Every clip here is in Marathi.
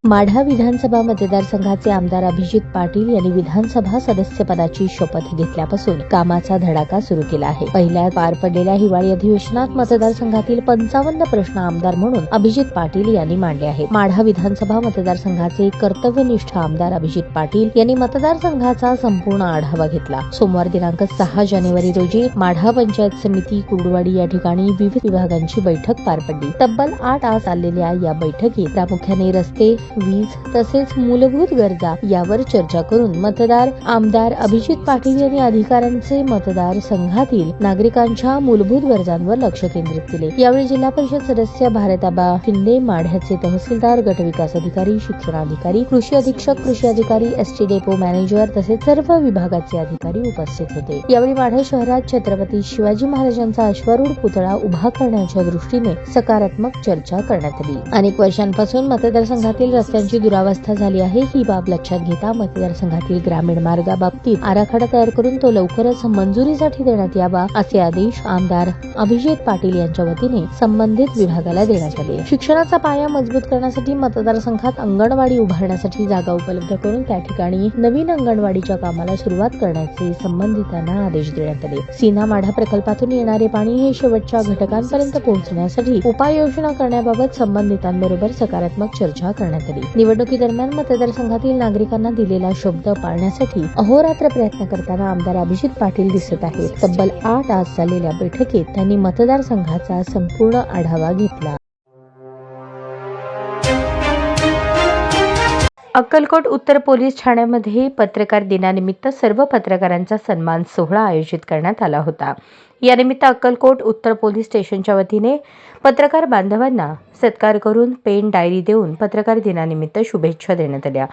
माढा विधानसभा मतदारसंघाचे आमदार अभिजित पाटील यांनी विधानसभा सदस्यपदाची शपथ घेतल्यापासून कामाचा धडाका सुरू केला आहे। पहिल्या पार पडलेल्या हिवाळी अधिवेशनात मतदारसंघातील 55 प्रश्न आमदार म्हणून अभिजित पाटील यांनी मांडले आहेत। माढा विधानसभा मतदारसंघाचे कर्तव्यनिष्ठ आमदार अभिजित पाटील यांनी मतदारसंघाचा संपूर्ण आढावा घेतला। सोमवार दिनांक 6 जानेवारी रोजी माढा पंचायत समिती कुर्डवाडी या ठिकाणी विविध विभागांची बैठक पार पडली। तब्बल 8 तास चाललेल्या या बैठकीत प्रामुख्याने रस्ते, वीज तसेच मूलभूत गरजा यावर चर्चा करून मतदार आमदार अभिजित पाटील यांनी अधिकाऱ्यांचे मतदार संघातील नागरिकांच्या मूलभूत गरजांवर लक्ष केंद्रित केले। यावेळी जिल्हा परिषद सदस्य भारताबा शिंदे, माढ्याचे तहसीलदार, गट विकास अधिकारी, शिक्षणाधिकारी, कृषी अधीक्षक, कृषी अधिकारी, एसटी डेपो मॅनेजर तसेच सर्व विभागाचे अधिकारी उपस्थित होते। यावेळी माढा शहरात छत्रपती शिवाजी महाराजांचा अश्वारूढ पुतळा उभा करण्याच्या दृष्टीने सकारात्मक चर्चा करण्यात आली। अनेक वर्षांपासून मतदारसंघातील रस्त्यांची दुरावस्था झाली आहे। ही बाब लक्षात घेता मतदारसंघातील ग्रामीण मार्गाबाबतीत आराखडा तयार करून तो लवकरच मंजुरीसाठी देण्यात यावा असे आदेश आमदार अभिजित पाटील यांच्या वतीने संबंधित विभागाला देण्यात आले। शिक्षणाचा पाया मजबूत करण्यासाठी मतदारसंघात अंगणवाडी उभारण्यासाठी जागा उपलब्ध करून त्या ठिकाणी नवीन अंगणवाडीच्या कामाला सुरुवात करण्याचे संबंधितांना आदेश देण्यात आले। सीना माढा प्रकल्पातून येणारे पाणी हे शेवटच्या घटकांपर्यंत पोहोचण्यासाठी उपाययोजना करण्याबाबत संबंधितांबरोबर सकारात्मक चर्चा करण्यात आली। निवडणुकीदरम्यान मतदारसंघातील नागरिकांना दिलेला शब्द पाळण्यासाठी अहोरात्र प्रयत्न करताना आमदार अभिजित पाटील दिसत आहेत। तब्बल 8 तास चाललेल्या बैठकीत त्यांनी मतदारसंघाचा संपूर्ण आढावा घेतला। अक्कलकोट उत्तर पोलीस ठाण्यामध्ये पत्रकार दिनानिमित्त सर्व पत्रकारांचा सन्मान सोहळा आयोजित करण्यात आला होता। यानिमित्त अक्कलकोट उत्तर पोलीस स्टेशनच्या वतीने पत्रकार बांधवांना सत्कार करून पेन, डायरी देऊन पत्रकार दिनानिमित्त शुभेच्छा देण्यात आल्या।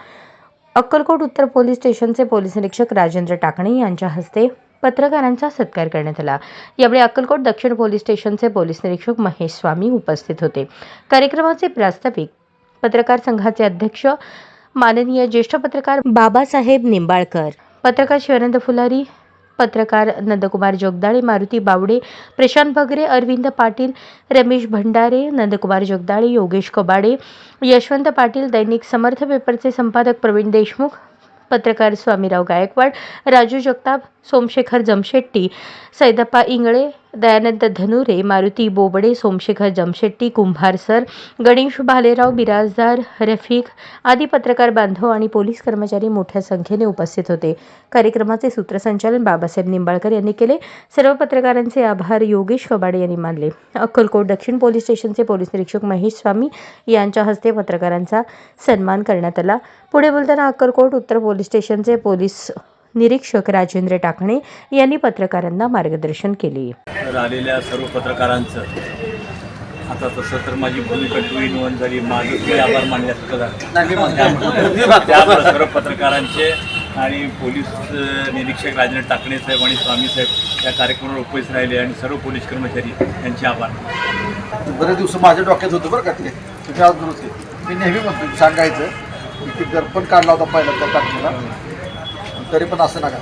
अक्कलकोट उत्तर पोलीस स्टेशनचे पोलीस निरीक्षक राजेंद्र टाकणे यांच्या हस्ते पत्रकारांचा सत्कार करण्यात आला। यावेळी अक्कलकोट दक्षिण पोलीस स्टेशनचे पोलीस निरीक्षक महेश स्वामी उपस्थित होते। कार्यक्रमाचे प्रास्ताविक पत्रकार संघाचे अध्यक्ष माननीय ज्येष्ठ पत्रकार बाबासाहेब निंबाळकर, पत्रकार शिवानंद फुलारी, पत्रकार नंदकुमार जोगदाळे, मारुती बावडे, प्रशांत भगरे, अरविंद पाटील, रमेश भंडारे, नंदकुमार जोगदाळे, योगेश कबाडे, यशवंत पाटील, दैनिक समर्थ पेपरचे संपादक प्रवीण देशमुख, पत्रकार स्वामीराव गायकवाड, राजू जगताप, सोमशेखर जमशेट्टी, सैदप्पा इंगळे, दयानंद धनुरे, मारुती बोबडे, सोमशेखर जमशेट्टी, कुंभार सर, गणेश भालेराव, बिराजदार, रफिक आदी पत्रकार बांधव आणि पोलीस कर्मचारी मोठ्या संख्येने उपस्थित होते। कार्यक्रमाचे सूत्रसंचालन बाबासाहेब निंबाळकर यांनी केले। सर्व पत्रकारांचे आभार योगेश कबाडे यांनी मानले। अक्कलकोट दक्षिण पोलीस स्टेशनचे पोलीस निरीक्षक महेश स्वामी यांच्या हस्ते पत्रकारांचा सन्मान करण्यात आला। पुढे बोलताना अक्कलकोट उत्तर पोलीस स्टेशनचे पोलीस निरीक्षक राजेंद्र टाकणे यांनी पत्रकारांना मार्गदर्शन केले। आलेल्या सर्व पत्रकारांचं आता तसं तर माझी भूमिका 2 in 1 झाली। माझं आभार मानण्यासारखं झालं त्या सर्व पत्रकारांचे आणि पोलीस निरीक्षक राजेंद्र टाकणे साहेब आणि स्वामी साहेब या कार्यक्रमावर उपस्थित राहिले आणि सर्व पोलीस कर्मचारी यांचे आभार। बरेच दिवस माझ्या डोक्यात होतं बरं का ते तुम्ही आज दुरुस्ती मी नेहमी म्हणतो सांगायचं की दर्पण काढला होता पहिला त्या टाकलेला, तरी पण असं नका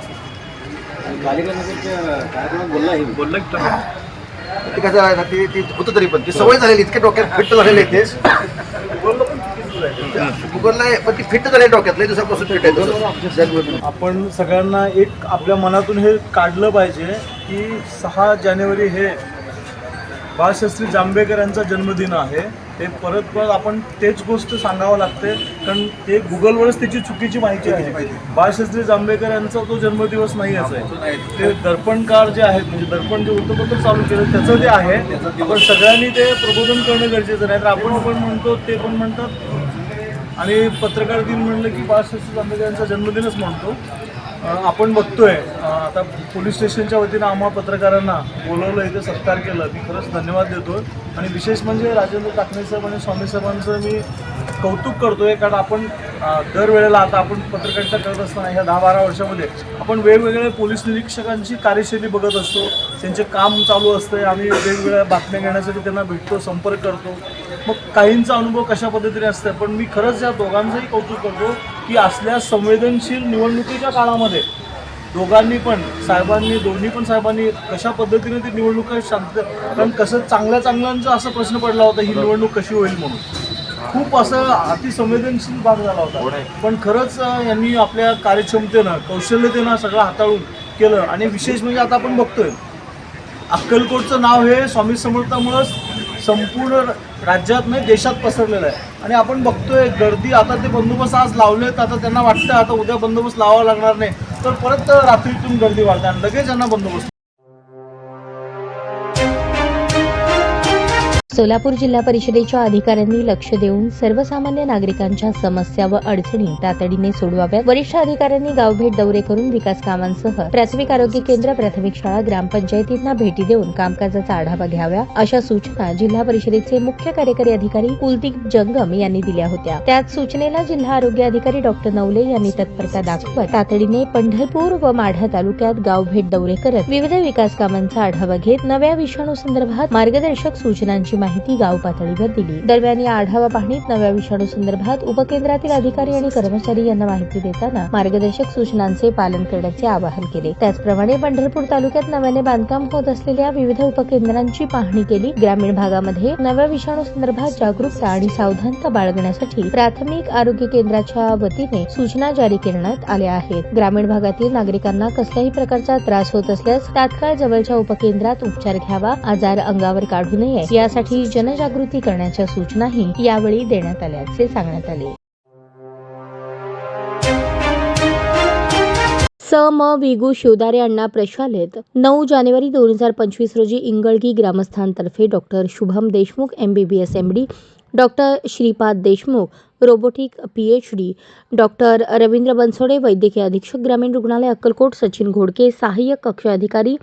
बोललं ते कसं आहे ना ते होतं तरी पण ती सवय झालेली इतके डोक्यात फिट झालेले ते गुगलला पण ती फिट झाली डोक्यात लई दिवसापासून फिट आहे। आपण सगळ्यांना एक आपल्या मनातून हे काढलं पाहिजे की 6 जानेवारी हे बाळशास्त्री जांभेकर यांचा जन्मदिन आहे। ते परत आपण तेच गोष्ट सांगावं लागते कारण ते गुगलवरच त्याची चुकीची माहिती आहे। बाळशास्त्री जांभेकर यांचा तो जन्मदिवस नाही आहे, ते दर्पणकार जे आहेत म्हणजे दर्पण जे वृत्तपत्र चालू केलं त्याचं ते आहे। आपण सगळ्यांनी ते प्रबोधन करणं गरजेचं नाही तर आपण म्हणतो ते पण म्हणतात आणि पत्रकार दिन म्हणलं की बाळशास्त्री जांभेकर यांचा जन्मदिनच म्हणतो। आपण बघतोय आता पोलीस स्टेशनच्या वतीनं आम्हा पत्रकारांना बोलवलं, इथे सत्कार केला, मी खरंच धन्यवाद देतो। आणि विशेष म्हणजे राजेंद्र टाकणे साहेब आणि स्वामी साहेबांचं मी कौतुक करतोय कारण आपण दरवेळेला आता आपण पत्रकारिता करत असताना ह्या 10-12 वर्षामध्ये आपण वेगवेगळ्या पोलीस निरीक्षकांची कार्यशैली बघत असतो, त्यांचे काम चालू असते, आम्ही वेगवेगळ्या बातम्या घेण्यासाठी त्यांना भेटतो, संपर्क करतो, मग काहींचा अनुभव कशा पद्धतीने असतं। पण मी खरंच या दोघांचंही कौतुक करतो की असल्या संवेदनशील निवडणुकीच्या काळामध्ये दोघांनी पण दोन्ही साहेबांनी कशा पद्धतीने ती निवडणूक शांत कारण कसं चांगल्याचा असा प्रश्न पडला होता ही निवडणूक कशी होईल म्हणून खूप असं अतिसंवेदनशील भाग झाला होता. पण खरंच यांनी आपल्या कार्यक्षमतेनं कौशल्यतेनं सगळं हाताळून केलं. आणि विशेष म्हणजे आता आपण बघतोय अक्कलकोटचं नाव हे स्वामी समर्थामुळं संपूर्ण राज्यात नाही देशात पसरलेलं आहे. आणि आपण बघतोय गर्दी, आता ते बंदोबस्त आज लावलेत, आता त्यांना वाटतं आता उद्या बंदोबस्त लावावा लागणार नाही, तर परत रात्रीतून गर्दी वाढते आणि लगेच यांना बंदोबस्त. सोलापूर जिल्हा परिषदेच्या अधिकाऱ्यांनी लक्ष देऊन सर्वसामान्य नागरिकांच्या समस्या व अडचणी तातडीने सोडवाव्यात. वरिष्ठ अधिकाऱ्यांनी गावभेट दौरे करून विकास कामांसह प्राथमिक आरोग्य केंद्र, प्राथमिक शाळा, ग्रामपंचायतींना भेटी देऊन कामकाजाचा आढावा घ्यावा, अशा सूचना जिल्हा परिषदेचे मुख्य कार्यकारी अधिकारी कुलदीप जंगम यांनी दिल्या होत्या. त्याच सूचनेला जिल्हा आरोग्य अधिकारी डॉक्टर नवले यांनी तत्परता दाखवत तातडीने पंढरपूर व माढा तालुक्यात गावभेट दौरे करत विविध विकास कामांचा आढावा घेत नव्या विषाणू संदर्भात मार्गदर्शक सूचनांची माहिती गाव पातळीवर दिली. दरम्यान या आढावा पाहणीत नव्या विषाणू संदर्भात उपकेंद्रातील अधिकारी आणि कर्मचारी यांना माहिती देताना मार्गदर्शक सूचनांचे पालन करण्याचे आवाहन केले. त्याचप्रमाणे पंढरपूर तालुक्यात नव्याने बांधकाम होत असलेल्या विविध उपकेंद्रांची पाहणी केली. ग्रामीण भागामध्ये नव्या विषाणू संदर्भात जागरूकता आणि सावधानता बाळगण्यासाठी प्राथमिक आरोग्य केंद्राच्या वतीने सूचना जारी करण्यात आल्या आहेत. ग्रामीण भागातील नागरिकांना कसल्याही प्रकारचा त्रास होत असल्यास तात्काळ जवळच्या उपकेंद्रात उपचार घ्यावा, आजार अंगावर काढू नये यासाठी जनजागृती करण्याच्या सूचनाही यावेळी देण्यात आल्याचे सांगण्यात आले. म. विगू शिवदारे अण्णा प्रशालेत 9 जानेवारी 2025 रोजी इंगळगी ग्रामस्थांतर्फे doctor Shubham Deshmukh MBBS MD, doctor Shripad Deshmukh robotic PhD, doctor Ravindra Bansode वैद्यकीय अधीक्षक ग्रामीण रुग्णालय अक्कलकोट, सचिन घोडके सहाय्यक कक्ष अधिकारी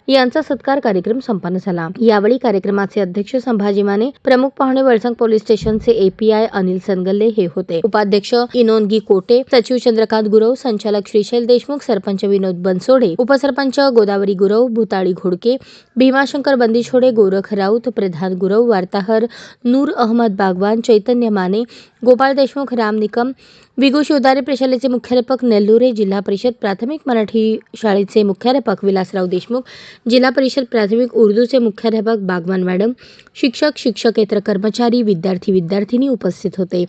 यांचा सत्कार कार्यक्रम संपन्न झाला. यावेळी कार्यक्रमाचे अध्यक्ष संभाजी माने, प्रमुख पाहुणे वळसंग पोलीस स्टेशनचे API अनिल सनगल्ले हे होते. उपाध्यक्ष इनोनगी कोटे, सचिव चंद्रकांत गुरव, संचालक श्रीशैल देशमुख, सरपंच विनोद बनसोडे, उपसरपंच गोदावरी गुरव, भूताळी घोडके, भीमाशंकर बंदिछोडे, गोरख राऊत, प्रधान गुरव, वार्ताहर नूर अहमद बागवान, चैतन्य माने, गोपाळ देशमुख, राम निकम, विगू शिवदारे प्रशालेचे मुख्याध्यापक नेल्लुरे, जिल्हा परिषद प्राथमिक मराठी शाळेचे मुख्याध्यापक विलासराव देशमुख, जिल्हा परिषद प्राथमिक उर्दूचे मुख्याध्यापक बागवान मॅडम, शिक्षक, शिक्षकेतर कर्मचारी, विद्यार्थी, विद्यार्थिनी उपस्थित होते.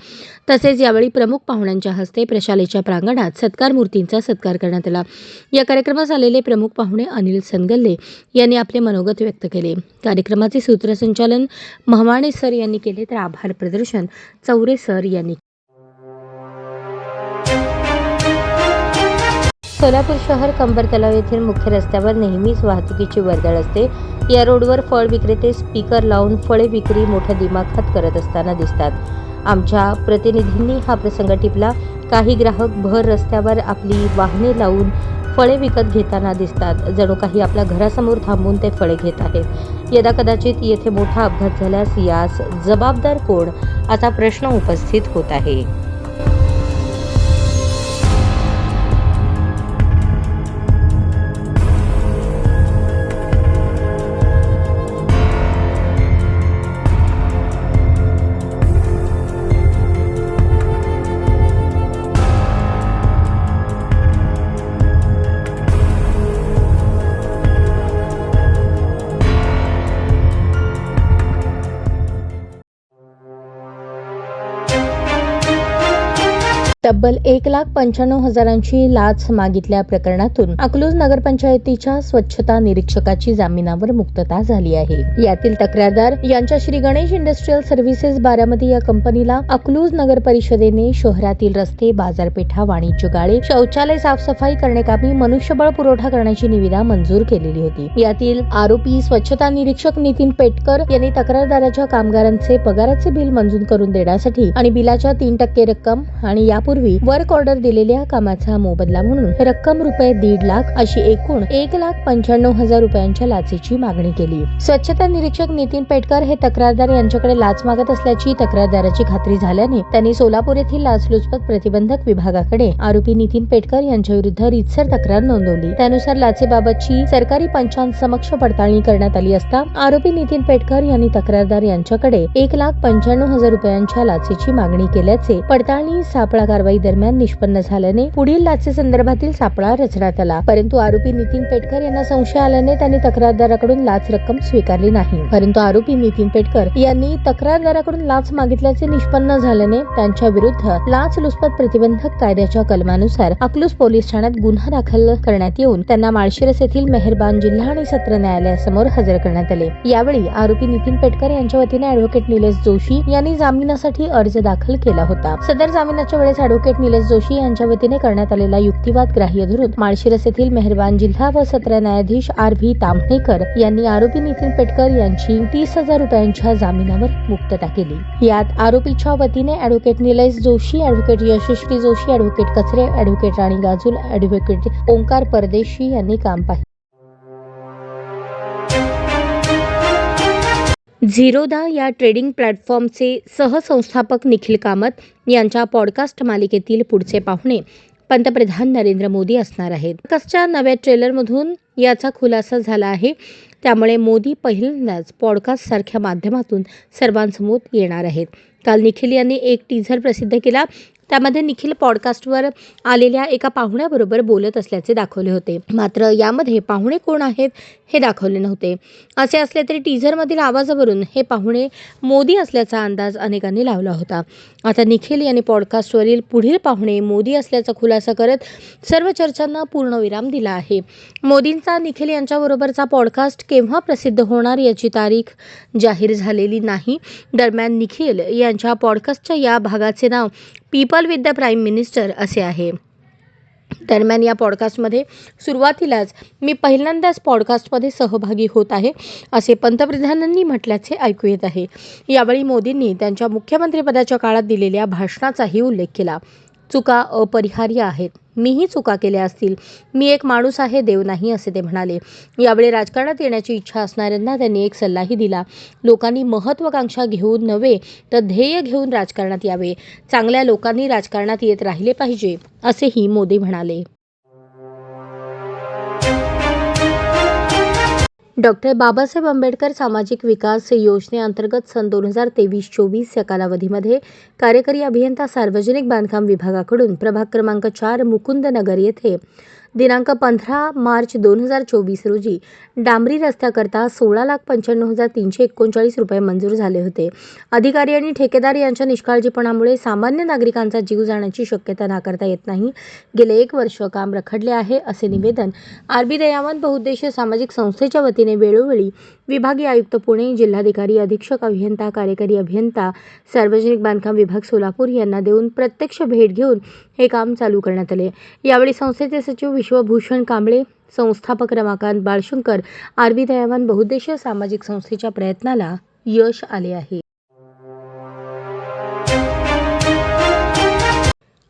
तसेच यावेळी प्रमुख पाहुण्यांच्या हस्ते प्रशालेच्या प्रांगणात सत्कार मूर्तींचा सत्कार करण्यात आला. या कार्यक्रमास आलेले प्रमुख पाहुणे अनिल सनगल्ले यांनी आपले मनोगत व्यक्त केले. कार्यक्रमाचे सूत्रसंचालन महमाणे सर यांनी केले, तर आभार प्रदर्शन चौरे सर यांनी. सोलापूर शहर कंबर तलाव येथील मुख्य रस्त्यावर नेहमीच वाहतुकीची वर्दळ असते. या रोडवर फळ विक्रेते स्पीकर लावून फळे विक्री मोठ्या दिमाखात करत असताना दिसतात. आमच्या प्रतिनिधींनी हा प्रसंग टिपला. काही ग्राहक भर रस्त्यावर आपली वाहने लावून फळे विकत घेताना दिसतात. जणू काही आपल्या घरासमोर थांबून ते फळे घेत आहेत. यदा कदाचित येथे मोठा अपघात झाल्यास यास जबाबदार कोण, असा प्रश्न उपस्थित होत आहे. तब्बल 1,95,000ची लाच मागितल्या प्रकरणातून अकलूज नगरपंचायतीच्या स्वच्छता निरीक्षकाची जामिनावर मुक्तता झाली आहे. यातील तक्रारदार यांच्या श्री गणेश इंडस्ट्रियल सर्व्हिसेस बारामती या कंपनीला अकलूज नगर परिषदेने शहरातील रस्ते, बाजारपेठा, वाणिज्य गाळे, शौचालय साफसफाई करण्याकामी मनुष्यबळ पुरवठा करण्याची निविदा मंजूर केलेली होती. यातील आरोपी स्वच्छता निरीक्षक नितीन पेटकर यांनी तक्रारदाराच्या कामगारांचे पगाराचे बिल मंजूर करून देण्यासाठी आणि बिलाच्या 3% रक्कम आणि यापूर्वी वर्क ऑर्डर दिलेल्या कामाचा मोबदला म्हणून रक्कम रुपये 1.5 लाख अशी एकूण 1,95,000 रुपयांच्या लाचेची मागणी केली. स्वच्छता निरीक्षक नितीन पेटकर हे तक्रारदार यांच्याकडे लाच मागत असल्याची तक्रारदाराची खात्री झाल्याने त्यांनी सोलापूर येथील लाचलुचपत प्रतिबंधक विभागाकडे आरोपी नितीन पेटकर यांच्या विरुद्ध रीतसर तक्रार नोंदवली. त्यानुसार लाचेबाबतची सरकारी पंचांसमक्ष पडताळणी करण्यात आली असता आरोपी नितीन पेटकर यांनी तक्रारदार यांच्याकडे 1,95,000 रुपयांच्या लाचेची मागणी केल्याचे पडताळणी सापळा कारवाई दरम्यान निष्पन्न झाल्याने पुढील लाचेसंदर्भातील सापळा रचण्यात आला. परंतु आरोपी नितीन पेटकर यांना संशय आल्याने त्यांनी तक्रारदाराकडून लाच रक्कम स्वीकारली नाही. परंतु आरोपी नितीन पेटकर यांनी तक्रारदाराकडून लाच मागितल्याचे निष्पन्न झाल्याने त्यांच्या विरुद्ध लाचलुचपत प्रतिबंधक कायद्याच्या कलमानुसार अकलूज पोलीस ठाण्यात गुन्हा दाखल करण्यात येऊन त्यांना माळशिरस येथील मेहरबान जिल्हा आणि सत्र न्यायालयासमोर हजर करण्यात आले. यावेळी आरोपी नितीन पेटकर यांच्या वतीने ॲडव्होकेट निलेश जोशी यांनी जामिनासाठी अर्ज दाखल केला होता. सदर जामिनाच्या वेळेस ॲडव्होकेट निलेश जोशी यांच्या वतीने करण्यात आलेला युक्तिवाद ग्राह्य धरून माळशिरस येथील मेहरबान जिल्हा व सत्र न्यायाधीश R.V. ताम्हणेकर यांनी आरोपी नितीन पेटकर यांची 30,000 रुपयांच्या जामिनावर मुक्तता केली. यात आरोपीच्या वतीने ॲडव्होकेट निलेश जोशी, ॲडव्होकेट यशस्वी जोशी, ॲडव्होकेट कचरे, ॲडव्होकेट राणी गाजूल, ॲडव्होकेट ओंकार परदेशी यांनी काम पाहिले. झिरोदा या ट्रेडिंग प्लॅटफॉर्मचे सहसंस्थापक निखिल कामत यांच्या पॉडकास्ट मालिकेतील पुढचे पाहुणे पंतप्रधान नरेंद्र मोदी असणार आहेत. पॉडकास्टच्या नव्या ट्रेलरमधून याचा खुलासा झाला आहे. त्यामुळे मोदी पहिल्यांदाच पॉडकास्ट सारख्या माध्यमातून सर्वांसमोर येणार आहेत. काल निखिल यांनी एक टीझर प्रसिद्ध केला. त्यामध्ये निखिल पॉडकास्टवर आलेल्या एका पाहुण्याबरोबर बोलत असल्याचे दाखवले होते. मात्र यामध्ये पाहुणे कोण आहेत हे दाखवले नव्हते. असे असले तरी टीझरमधील आवाजावरून हे पाहुणे मोदी असल्याचा अंदाज अनेकांनी लावला होता. आता निखिल यांनी पॉडकास्टवरील पुढील पाहुणे मोदी असल्याचा खुलासा करत सर्व चर्चांना पूर्णविराम दिला आहे. मोदींचा निखिल यांच्याबरोबरचा पॉडकास्ट केव्हा प्रसिद्ध होणार याची तारीख जाहीर झालेली नाही. दरम्यान निखिल यांच्या पॉडकास्टच्या या भागाचे now people with the prime minister असे आहे. दरम्यान या पॉडकास्टमध्ये सुरुवातीलाच मी पहिल्यांदाच पॉडकास्टमध्ये सहभागी होत आहे असे पंतप्रधानांनी म्हटल्याचे ऐकू येत आहे. यावेळी मोदींनी त्यांच्या मुख्यमंत्रीपदाच्या काळात दिलेल्या भाषणाचाही उल्लेख केला. चुका अपरिहार्य आहेत. मीही चुका केल्या असतील. मी एक माणूस आहे, देव नाही, असे ते म्हणाले. यावेळी राजकारणात येण्याची इच्छा असणाऱ्यांना त्यांनी एक सल्लाही दिला. लोकांनी महत्त्वाकांक्षा घेऊन नव्हे तर ध्येय घेऊन राजकारणात यावे. चांगल्या लोकांनी राजकारणात येत राहिले पाहिजे असेही मोदी म्हणाले. डॉक्टर बाबासाहेब आंबेडकर सामाजिक विकास योजनेअंतर्गत सन 2023-24 या कालावधीमध्ये कार्यकारी अभियंता सार्वजनिक बांधकाम विभागाकडून प्रभाग क्रमांक 4 मुकुंदनगर येथे दिनांक 15 मार्च 2024 रोजी डांबरी रस्त्याकरता 16,95,339 रुपये मंजूर झाले होते. अधिकारी आणि ठेकेदार यांच्या निष्काळजीपणामुळे सामान्य नागरिकांचा जीव जाण्याची शक्यता नाकारता येत नाही. गेले 1 वर्ष काम रखडले आहे असे निवेदन R.B. दयावंत बहुउद्देशीय सामाजिक संस्थेच्या वतीने वेळोवेळी विभागीय आयुक्त पुणे, जिल्हाधिकारी, अधीक्षक अभियंता, कार्यकारी अभियंता, सार्वजनिक बांधकाम विभाग सोलापूर यांना देऊन प्रत्यक्ष भेट घेऊन हे काम चालू करण्यात आले. यावेळी संस्थेचे सचिव विश्वभूषण कांबळे, संस्थापक रमाकांत बाळशंकर, R.B. दयावंत बहुउद्देशीय सामाजिक संस्थेच्या प्रयत्नाला यश आले आहे.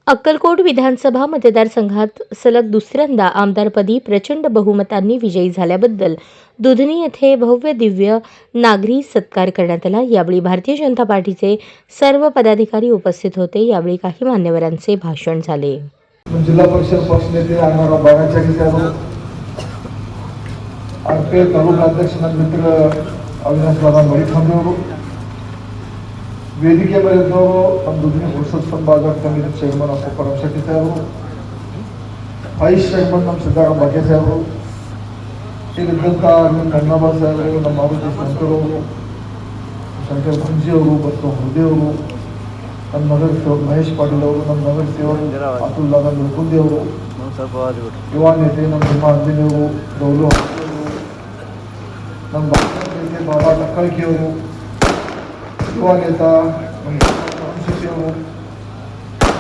अक्कलकोट विधानसभा मतदारसंघात सलग दुसऱ्यांदा आमदारपदी प्रचंड बहुमतांनी विजयी झाल्याबद्दल दुधनी येथे भव्य दिव्य नागरी सत्कार करण्यात आला. यावेळी भारतीय जनता पार्टीचे सर्व पदाधिकारी उपस्थित होते. यावेळी काही मान्यवरांचे भाषण झाले. जिल्हा परिषद पक्ष नेते आमदार बाळाचारी साहेब, RPL तालुका अध्यक्ष मित्र अविनाश बाबा मळीखांबे ಅವರು, ವೇದಿಕೆ ಮೇಲಿದ್ದವರು ನಮ್ಮ ದುಡ್ಡಿನ ಪುರುಷೋತ್ತಮ ಬಾಜಾರ್ ಕಮಿಟಿ ಚೇರ್ಮನ್ ಅಪ್ಪ ಪರಮಶೆಟ್ಟಿ ಸಾಹೇಬರು, ವೈಸ್ ಚೇರ್ಮನ್ ನಮ್ಮ ಸಿದ್ದಾರಾಮ ಭಾಗ್ಯ ಸಾಹೇಬರು, ಇಲ್ಲಿದ್ದಂಥ ಕಣ್ಣಬ್ಬ ಸಾಹೇಬರು, ನಮ್ಮ ಮಾರುತಿ ಶಂಕರ್ ಅವರು, ಶಂಕರ್ ಭಂಜಿ ಅವರು, ಮತ್ತು ಹುದ್ದೆ ಅವರು, ನಮ್ಮ ನಗರ ಸೇವಕ ಮಹೇಶ್ ಪಾಟೀಲ್ ಅವರು, ನಮ್ಮ ನಗರ ಸೇವಕ ಅತುಲ್ಲಾ ಮುಕುಂದಿ ಅವರು, ಯುವ ನೇತೆ ನಮ್ಮ ಹಿಮಾ ಅಂಜನಿ ಅವರು, ಗೌಲು ನಮ್ಮ ನೇತೆ ಬಾಬಾ ಟಕ್ಕಳ್ಕಿ ಅವರು, ಯುವ ನೇತ ವಂಶಿ ಅವರು,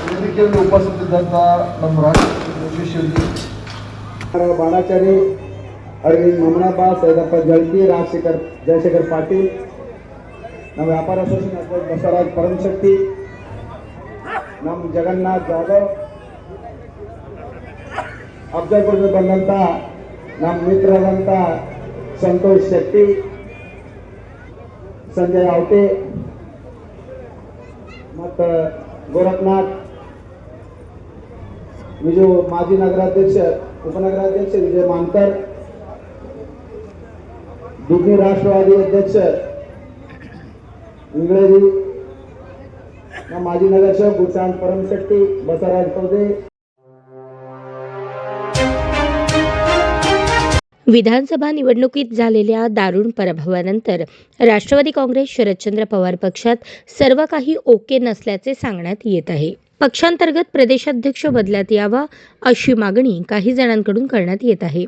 ವೇದಿಕೆಯಲ್ಲಿ ಉಪಸ್ಥಿತಿದ್ದಂಥ ನಮ್ಮ ರಾಜಶೇಖರ್ ಬಾಣಾಚಾರಿ, ಅರವಿಂದ್ ಮಮನಾಬಾ, ಸೈದಪ್ಪ ಜಳ್ಕಿ, ಜಯಶೇಖರ್ ಪಾಟೀಲ್, ನಮ್ಮ ವ್ಯಾಪಾರ ಅಸೋಸಿಯೇಷನ್ ಅಧ್ಯಕ್ಷ ಬಸವರಾಜ್ ಪರಮಶೆಟ್ಟಿ, ನಮ್ಮ ಜಗನ್ನಾಥ್ ಜಾಧವ್, ಅಫ್ಜಲ್ಪುರದಿಂದ ಬಂದಂಥ ನಮ್ಮ ಮಿತ್ರರಾದಂಥ ಸಂತೋಷ್ ಶೆಟ್ಟಿ, ಸಂಜಯ್ आवटे ಮತ್ತು ಗೋರಖನಾಥ್, ಮಾಜಿ ನಗರಾಧ್ಯಕ್ಷ उपनगराध्यक्ष विजय मानकर, दुधनी राष्ट्रवादी अध्यक्ष इंगळेजी, माजी नगरसेवक भूषण परमशेट्टी बसवराज कवदे. विधानसभा निवडणुकीत झालेल्या दारुण पराभवानंतर राष्ट्रवादी काँग्रेस शरदचंद्र पवार पक्षात सर्व काही ओके नसल्याचे सांगण्यात येत आहे. पक्षांतर्गत प्रदेशाध्यक्ष बदल्यात यावा अशी मागणी काही जणांकडून करण्यात येत आहे.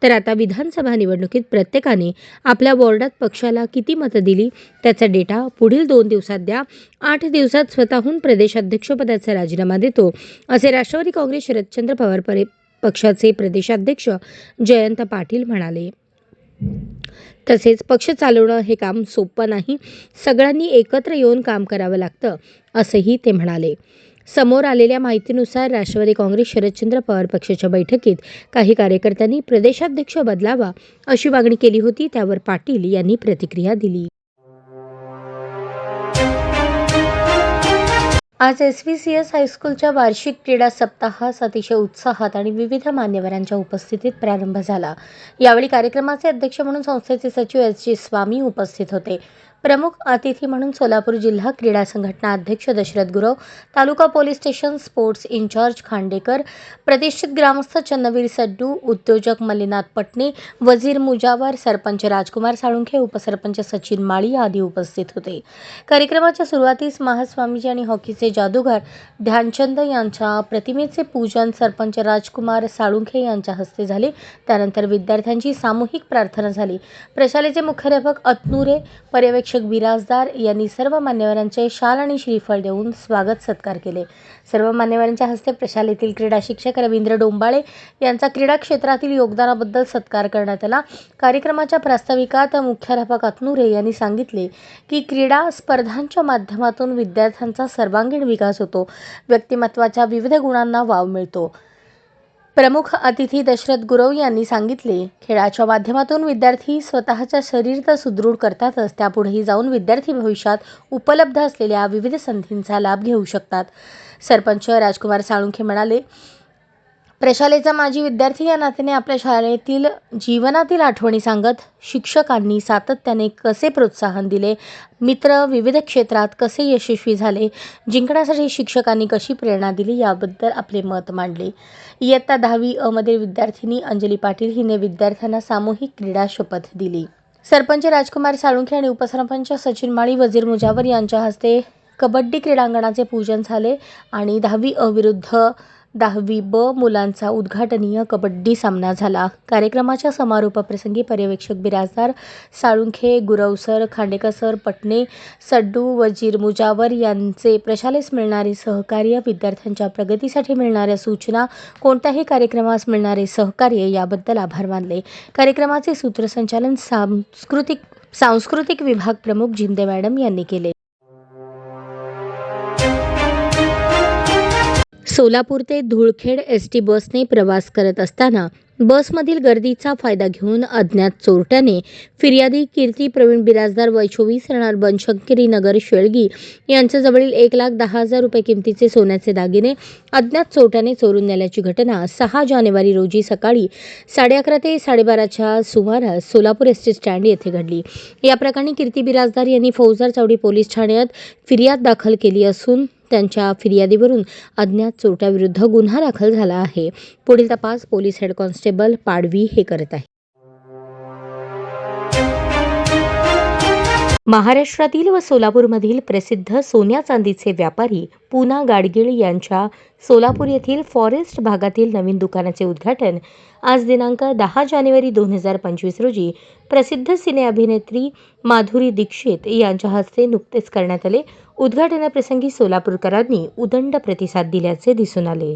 तर आता विधानसभा निवडणुकीत प्रत्येकाने आपल्या वॉर्डात पक्षाला किती मतं दिली त्याचा डेटा पुढील 2 दिवसात द्या. 8 दिवसात स्वतःहून प्रदेशाध्यक्षपदाचा राजीनामा देतो असे राष्ट्रवादी काँग्रेस शरदचंद्र पवार पक्षाचे प्रदेशाध्यक्ष जयंत पाटील म्हणाले. तसेच पक्ष चालवणं हे काम सोपं नाही, सगळ्यांनी एकत्र येऊन काम करावं लागतं असंही ते म्हणाले. समोर आलेल्या माहितीनुसार राष्ट्रवादी काँग्रेस शरदचंद्र पवार पक्षाच्या बैठकीत काही कार्यकर्त्यांनी प्रदेशाध्यक्ष बदलावा अशी मागणी केली होती. त्यावर पाटील यांनी प्रतिक्रिया दिली. आज SVCS हायस्कूलच्या वार्षिक क्रीडा सप्ताहास अतिशय उत्साहात आणि विविध मान्यवरांच्या उपस्थितीत प्रारंभ झाला. यावेळी कार्यक्रमाचे अध्यक्ष म्हणून संस्थेचे सचिव SG स्वामी उपस्थित होते. प्रमुख अतिथी म्हणून सोलापूर जिल्हा क्रीडा संघटना अध्यक्ष Dashrath Gurav, taluka police station sports incharge Khandekar, प्रतिष्ठित ग्रामस्थ चन्नवीर सड्डू, उद्योजक मल्लीनाथ पटणे, वजीर मुजावर, सरपंच राजकुमार साळुंखे, उपसरपंच सचिन माळी आदी उपस्थित होते. कार्यक्रमाच्या सुरुवातीस महास्वामीजी आणि हॉकीचे जादूगार ध्यानचंद यांच्या प्रतिमेचे पूजन सरपंच राजकुमार साळुंखे यांच्या हस्ते झाले. त्यानंतर विद्यार्थ्यांची सामूहिक प्रार्थना झाली. प्रशालेचे मुख्याध्यापक अतनुरे, पर्यवेक्षक बिराजदार यांनी सर्व मान्यवरांचे शाल आणि श्रीफळ देऊन स्वागत सत्कार केले. सर्व मान्यवरांच्या हस्ते प्रशालेतील क्रीडा शिक्षक रवींद्र डोंबाळे यांचा क्रीडा क्षेत्रातील योगदानाबद्दल सत्कार करण्यात आला. कार्यक्रमाच्या प्रास्ताविकात मुख्याध्यापक अतनुरे यांनी सांगितले की क्रीडा स्पर्धांच्या माध्यमातून विद्यार्थ्यांचा सर्वांगीण विकास होतो, व्यक्तिमत्वाच्या विविध गुणांना वाव मिळतो. प्रमुख अतिथी दशरथ गुरव यांनी सांगितले, खेळाच्या माध्यमातून विद्यार्थी स्वतःच्या शरीर तर सुदृढ करतातच, त्यापुढेही जाऊन विद्यार्थी भविष्यात उपलब्ध असलेल्या विविध संधींचा लाभ घेऊ शकतात. सरपंच राजकुमार साळुंखे म्हणाले, प्रशालेचा माजी विद्यार्थी या नात्याने आपल्या शाळेतील जीवनातील आठवणी सांगत, शिक्षकांनी सातत्याने कसे प्रोत्साहन दिले, मित्र विविध क्षेत्रात कसे यशस्वी झाले, जिंकण्यासाठी शिक्षकांनी कशी प्रेरणा दिली याबद्दल आपले मत मांडले. इयत्ता 10वी अ मधील विद्यार्थिनी अंजली पाटील हिने विद्यार्थ्यांना सामूहिक क्रीडा शपथ दिली. सरपंच राजकुमार साळुंखे आणि उपसरपंच सचिन माळी, वजीर मुजावर यांच्या हस्ते कबड्डी क्रीडांगणाचे पूजन झाले आणि 10वी अ विरुद्ध 10वी ब मुलांचा उद्घाटनीय कबड्डी सामना झाला. कार्यक्रमाच्या समारोपाप्रसंगी पर्यवेक्षक बिराजदार, साळुंखे, गुरवसर, खांडेकर, पटणे, सड्डू, वजीर मुजावर यांचे प्रशालेस मिळणारे सहकार्य, विद्यार्थ्यांच्या प्रगतीसाठी मिळणाऱ्या सूचना, कोणत्याही कार्यक्रमास मिळणारे सहकार्य याबद्दल आभार मानले. कार्यक्रमाचे सूत्रसंचालन सांस्कृतिक विभाग प्रमुख जिंदे मॅडम यांनी केले. सोलापूर ते धुळखेड ST बसने प्रवास करत असताना बसमधील गर्दीचा फायदा घेऊन अज्ञात चोरट्याने फिर्यादी कीर्ती प्रवीण बिराजदार वय 24 राहणार बनशंकरी नगर शेळगी यांच्याजवळील 1,10,000 रुपये किमतीचे सोन्याचे दागिने अज्ञात चोरट्याने चोरून नेल्याची घटना 6 जानेवारी रोजी सकाळी 11:30 ते 12:30च्या सुमारास सोलापूर ST स्टँड येथे घडली. या प्रकरणी कीर्ती बिराजदार यांनी फौजदार चावडी पोलीस ठाण्यात फिर्याद दाखल केली असून त्यांच्या फिर्यादीवरून अज्ञात चोरट्याविरुद्ध गुन्हा दाखल झाला आहे. पुढील तपास पोलीस हेड कॉन्स्टेबल पाडवी हे करत आहे. महाराष्ट्रातील व सोलापूरमधील प्रसिद्ध सोन्या चांदीचे व्यापारी पूना गाडगीळ यांच्या सोलापूर येथील फॉरेस्ट भागातील नवीन दुकानाचे उद्घाटन आज दिनांक 10 जानेवारी 2025 रोजी प्रसिद्ध सिने अभिनेत्री माधुरी दीक्षित यांच्या हस्ते नुकतेच करण्यात आले. उद्घाटनाप्रसंगी सोलापूरकरांनी उदंड प्रतिसाद दिल्याचे दिसून आले.